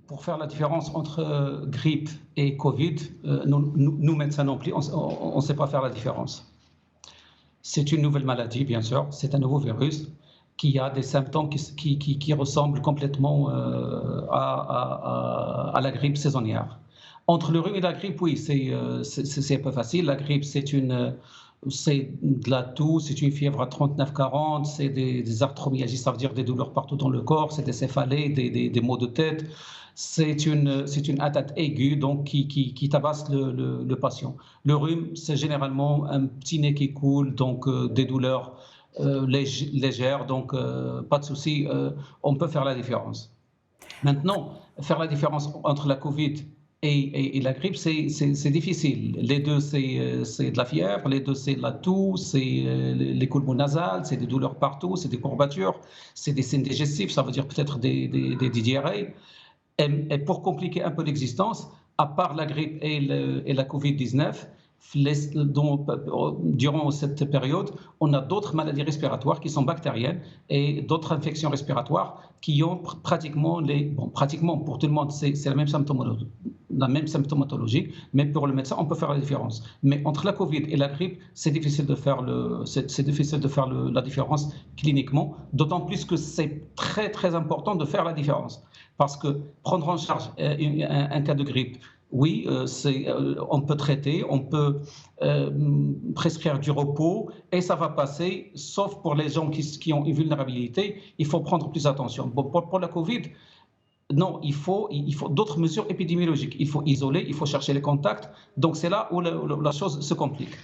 pour faire la différence entre grippe et Covid, nous médecins non plus, on ne sait pas faire la différence. C'est une nouvelle maladie, bien sûr, c'est un nouveau virus qui a des symptômes qui ressemblent complètement à la grippe saisonnière. Entre le rhume et la grippe, oui, c'est un peu facile. La grippe, c'est de la toux, c'est une fièvre à 39-40, c'est des arthromyalgies, ça veut dire des douleurs partout dans le corps, c'est des céphalées, des maux de tête. C'est une atteinte aiguë donc, qui tabasse le patient. Le rhume, c'est généralement un petit nez qui coule, donc des douleurs légères, donc pas de souci, on peut faire la différence. Maintenant, faire la différence entre la Covid et la grippe, c'est difficile. Les deux, c'est de la fièvre, les deux, c'est de la toux, c'est les coulements nasales, c'est des douleurs partout, c'est des courbatures, c'est des signes digestifs, ça veut dire peut-être des diarrhées. Et pour compliquer un peu l'existence, à part la grippe et la Covid-19, durant cette période, on a d'autres maladies respiratoires qui sont bactériennes et d'autres infections respiratoires qui ont pratiquement, pratiquement pour tout le monde, c'est la même symptomatologie, mais pour le médecin, on peut faire la différence. Mais entre la Covid et la grippe, c'est difficile de faire, la différence cliniquement, d'autant plus que c'est très, très important de faire la différence. Parce que prendre en charge un cas de grippe, oui, on peut traiter, on peut prescrire du repos et ça va passer, sauf pour les gens qui ont une vulnérabilité, il faut prendre plus attention. Bon, pour la Covid, non, il faut d'autres mesures épidémiologiques. Il faut isoler, il faut chercher les contacts. Donc c'est là où la chose se complique.